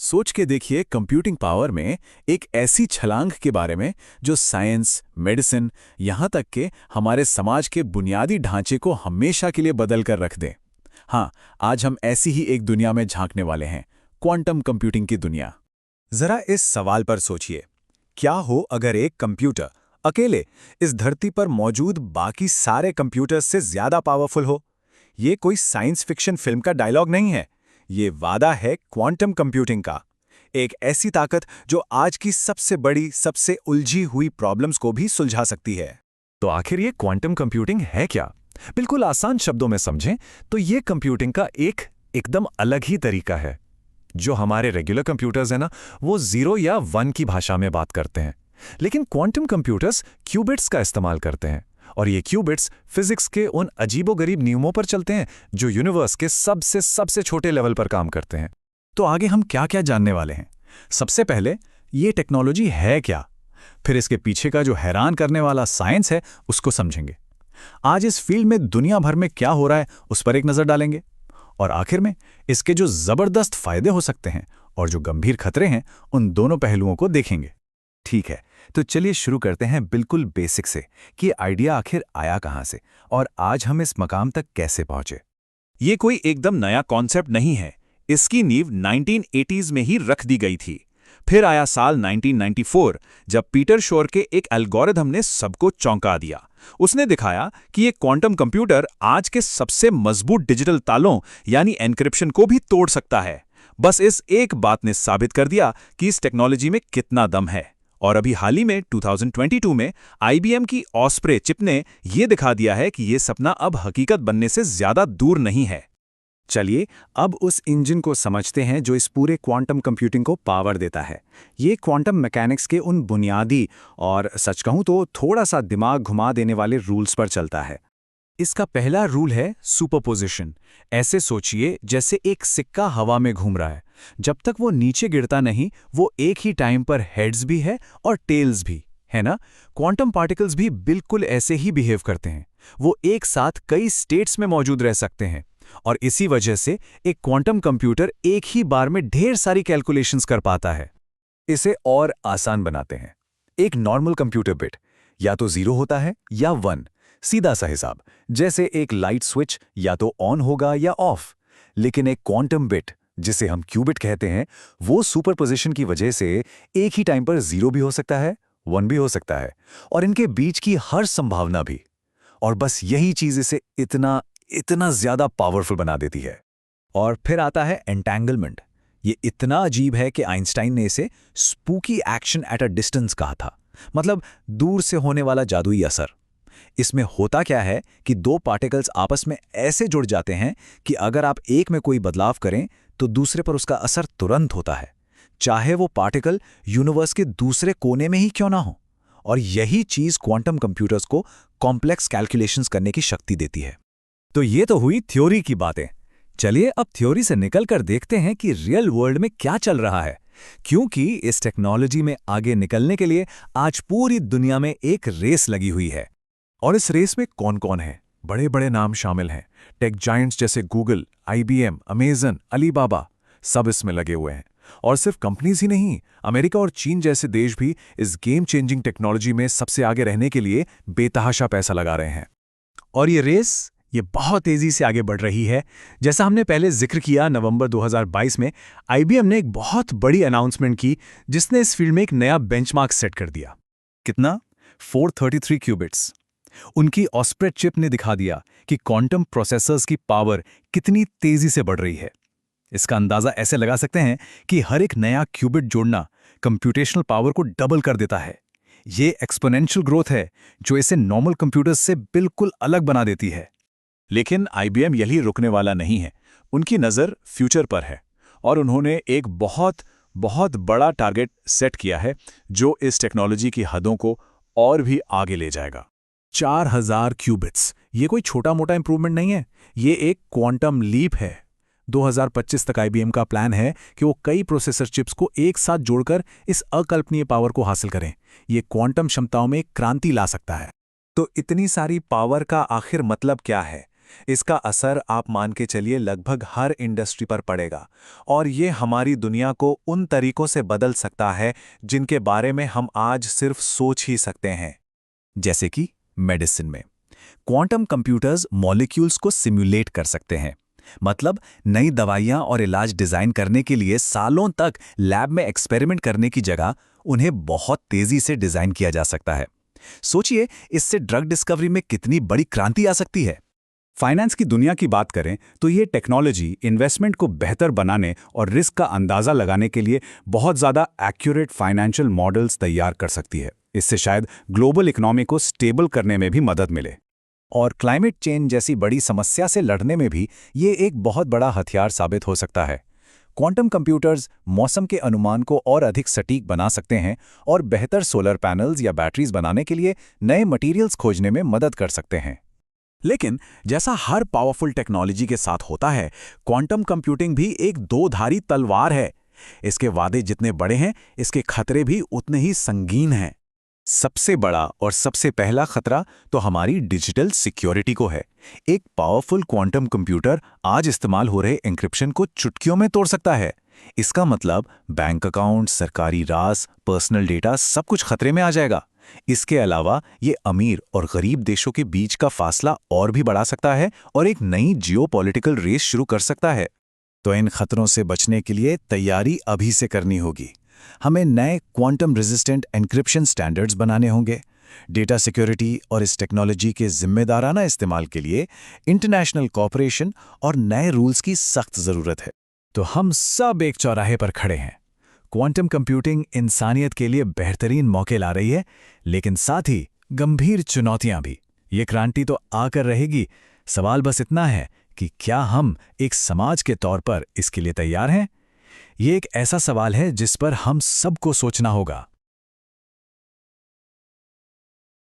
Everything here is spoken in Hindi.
सोच के देखिए कंप्यूटिंग पावर में एक ऐसी छलांग के बारे में जो साइंस, मेडिसिन, यहाँ तक कि हमारे समाज के बुनियादी ढांचे को हमेशा के लिए बदल कर रख दे। हाँ, आज हम ऐसी ही एक दुनिया में झांकने वाले हैं, क्वांटम कंप्यूटिंग की दुनिया। जरा इस सवाल पर सोचिए, क्या हो अगर एक कंप्यूटर अकेले इस धरती पर मौजूद बाकी सारे कंप्यूटर्स से ज्यादा पावरफुल हो? ये कोई साइंस फिक्शन फिल्म का डायलॉग नहीं है, ये वादा है क्वांटम कंप्यूटिंग का। एक ऐसी ताकत जो आज की सबसे बड़ी, सबसे उलझी हुई प्रॉब्लम्स को भी सुलझा सकती है। तो आखिर ये क्वांटम कंप्यूटिंग है क्या? बिल्कुल आसान शब्दों में समझें तो ये कंप्यूटिंग का एकदम अलग ही तरीका है। जो हमारे रेगुलर कंप्यूटर्स हैं ना, वो 0 या 1 की भाषा में बात करते हैं, लेकिन क्वांटम कंप्यूटर्स क्यूबिट्स का इस्तेमाल करते हैं। और ये क्यूबिट्स फिजिक्स के उन अजीबोगरीब नियमों पर चलते हैं जो यूनिवर्स के सबसे छोटे लेवल पर काम करते हैं। तो आगे हम क्या क्या जानने वाले हैं? सबसे पहले ये टेक्नोलॉजी है क्या, फिर इसके पीछे का जो हैरान करने वाला साइंस है उसको समझेंगे। आज इस फील्ड में दुनिया भर में क्या हो रहा है उस पर एक नज़र डालेंगे, और आखिर में इसके जो ज़बरदस्त फायदे हो सकते हैं और जो गंभीर खतरे हैं उन दोनों पहलुओं को देखेंगे। ठीक है, तो चलिए शुरू करते हैं बिल्कुल बेसिक से कि आइडिया आखिर आया कहां से और आज हम इस मकाम तक कैसे पहुंचे। ये कोई एकदम नया कॉन्सेप्ट नहीं है। इसकी नींव 1980s में ही रख दी गई थी। फिर आया साल 1994 जब पीटर शोर के एक एल्गोरिथम ने सबको चौंका दिया। उसने दिखाया कि ये क्वांटम कंप्यूटर आज के सबसे मजबूत डिजिटल तालों यानी एन्क्रिप्शन को भी तोड़ सकता है। बस इस एक बात ने साबित कर दिया कि इस टेक्नोलॉजी में कितना दम है। और अभी हाल ही में 2022 में IBM की ऑस्प्रे चिप ने यह दिखा दिया है कि यह सपना अब हकीकत बनने से ज्यादा दूर नहीं है। चलिए अब उस इंजन को समझते हैं जो इस पूरे क्वांटम कंप्यूटिंग को पावर देता है। ये क्वांटम मैकेनिक्स के उन बुनियादी और सच कहूं तो थोड़ा सा दिमाग घुमा देने वाले रूल्स पर चलता है। इसका पहला रूल है सुपरपोजिशन। ऐसे सोचिए जैसे एक सिक्का हवा में घूम रहा है। जब तक वो नीचे गिरता नहीं, वो एक ही टाइम पर हेड्स भी है और टेल्स भी है ना। क्वांटम पार्टिकल्स भी बिल्कुल ऐसे ही बिहेव करते हैं। वो एक साथ कई स्टेट्स में मौजूद रह सकते हैं, और इसी वजह से एक क्वांटम कंप्यूटर एक ही बार में ढेर सारी कैलकुलेशंस कर पाता है। इसे और आसान बनाते हैं। एक नॉर्मल कंप्यूटर बिट या तो 0 होता है या 1, सीधा सा हिसाब, जैसे एक लाइट स्विच या तो ऑन होगा या ऑफ। लेकिन एक क्वांटम बिट, जिसे हम क्यूबिट कहते हैं, वो सुपरपोजिशन की वजह से एक ही टाइम पर 0 भी हो सकता है, 1 भी हो सकता है, और इनके बीच की हर संभावना भी। और बस यही चीज इसे इतना ज्यादा पावरफुल बना देती है। और फिर आता है एंटेंगलमेंट। ये इतना अजीब है कि आइंस्टाइन ने इसे spooky action at a distance कहा था, मतलब दूर से होने वाला जादुई असर। इसमें होता क्या है कि दो पार्टिकल्स आपस में ऐसे जुड़ जाते हैं कि अगर आप एक में कोई बदलाव करें तो दूसरे पर उसका असर तुरंत होता है, चाहे वो पार्टिकल यूनिवर्स के दूसरे कोने में ही क्यों ना हो। और यही चीज क्वांटम कंप्यूटर्स को कॉम्प्लेक्स कैलकुलेशंस करने की शक्ति देती है। तो ये तो हुई थ्योरी की बातें। चलिए अब थ्योरी से निकलकर देखते हैं कि रियल वर्ल्ड में क्या चल रहा है, क्योंकि इस टेक्नोलॉजी में आगे निकलने के लिए आज पूरी दुनिया में एक रेस लगी हुई है। और इस रेस में कौन कौन है? बड़े बड़े नाम शामिल हैं। टेक जायंट्स जैसे गूगल, IBM, अमेजन, अलीबाबा, सब इसमें लगे हुए हैं। और सिर्फ कंपनीज ही नहीं, अमेरिका और चीन जैसे देश भी इस गेम चेंजिंग टेक्नोलॉजी में सबसे आगे रहने के लिए बेतहाशा पैसा लगा रहे हैं। और ये बहुत तेजी से आगे बढ़ रही है। जैसा हमने पहले जिक्र किया, नवंबर 2022 में IBM ने एक बहुत बड़ी अनाउंसमेंट की जिसने इस फील्ड में एक नया बेंचमार्क सेट कर दिया। कितना? 433 क्यूबिट्स। उनकी ऑस्प्रे चिप ने दिखा दिया कि क्वांटम प्रोसेसर्स की पावर कितनी तेजी से बढ़ रही है। इसका अंदाजा ऐसे लगा सकते हैं कि हर एक नया क्यूबिट जोड़ना कंप्यूटेशनल पावर को डबल कर देता है। ये एक्सपोनेंशियल ग्रोथ है जो इसे नॉर्मल कंप्यूटर्स से बिल्कुल अलग बना देती है। लेकिन IBM यही रुकने वाला नहीं है। उनकी नज़र फ्यूचर पर है, और उन्होंने एक बहुत बड़ा टारगेट सेट किया है जो इस टेक्नोलॉजी की हदों को और भी आगे ले जाएगा। 4000 क्यूबिट्स। ये कोई छोटा मोटा इंप्रूवमेंट नहीं है, ये एक क्वांटम लीप है। 2025 तक IBM का प्लान है कि वो कई प्रोसेसर चिप्स को एक साथ जोड़कर इस अकल्पनीय पावर को हासिल करें। ये क्वांटम क्षमताओं में एक क्रांति ला सकता है। तो इतनी सारी पावर का आखिर मतलब क्या है? इसका असर आप मान के चलिए लगभग हर इंडस्ट्री पर पड़ेगा, और ये हमारी दुनिया को उन तरीकों से बदल सकता है जिनके बारे में हम आज सिर्फ सोच ही सकते हैं। जैसे कि मेडिसिन में क्वांटम कंप्यूटर्स मॉलिक्यूल्स को सिम्युलेट कर सकते हैं। मतलब नई दवाइयां और इलाज डिजाइन करने के लिए सालों तक लैब में एक्सपेरिमेंट करने की जगह उन्हें बहुत तेजी से डिजाइन किया जा सकता है। सोचिए, इससे ड्रग डिस्कवरी में कितनी बड़ी क्रांति आ सकती है। फाइनेंस की दुनिया की बात करें तो ये टेक्नोलॉजी इन्वेस्टमेंट को बेहतर बनाने और रिस्क का अंदाज़ा लगाने के लिए बहुत ज़्यादा एक्यूरेट फाइनेंशियल मॉडल्स तैयार कर सकती है। इससे शायद ग्लोबल इकोनॉमी को स्टेबल करने में भी मदद मिले। और क्लाइमेट चेंज जैसी बड़ी समस्या से लड़ने में भी ये एक बहुत बड़ा हथियार साबित हो सकता है। क्वांटम कंप्यूटर्स मौसम के अनुमान को और अधिक सटीक बना सकते हैं और बेहतर सोलर पैनल्स या बैटरीज बनाने के लिए नए मटेरियल्स खोजने में मदद कर सकते हैं। लेकिन जैसा हर पावरफुल टेक्नोलॉजी के साथ होता है, क्वांटम कंप्यूटिंग भी एक दो-धारी तलवार है। इसके वादे जितने बड़े हैं, इसके खतरे भी उतने ही संगीन हैं। सबसे बड़ा और सबसे पहला खतरा तो हमारी डिजिटल सिक्योरिटी को है। एक पावरफुल क्वांटम कंप्यूटर आज इस्तेमाल हो रहे एन्क्रिप्शन को चुटकियों में तोड़ सकता है। इसका मतलब बैंक अकाउंट, सरकारी राज, पर्सनल डेटा सब कुछ खतरे में आ जाएगा। इसके अलावा ये अमीर और गरीब देशों के बीच का फासला और भी बढ़ा सकता है और एक नई जियोपॉलिटिकल रेस शुरू कर सकता है। तो इन खतरों से बचने के लिए तैयारी अभी से करनी होगी। हमें नए क्वांटम रेजिस्टेंट एन्क्रिप्शन स्टैंडर्ड्स बनाने होंगे। डेटा सिक्योरिटी और इस टेक्नोलॉजी के जिम्मेदाराना इस्तेमाल के लिए इंटरनेशनल कोऑपरेशन और नए रूल्स की सख्त ज़रूरत है। तो हम सब एक चौराहे पर खड़े हैं। क्वांटम कंप्यूटिंग इंसानियत के लिए बेहतरीन मौके ला रही है, लेकिन साथ ही गंभीर चुनौतियां भी। ये क्रांति तो आकर रहेगी। सवाल बस इतना है कि क्या हम एक समाज के तौर पर इसके लिए तैयार हैं? ये एक ऐसा सवाल है जिस पर हम सबको सोचना होगा।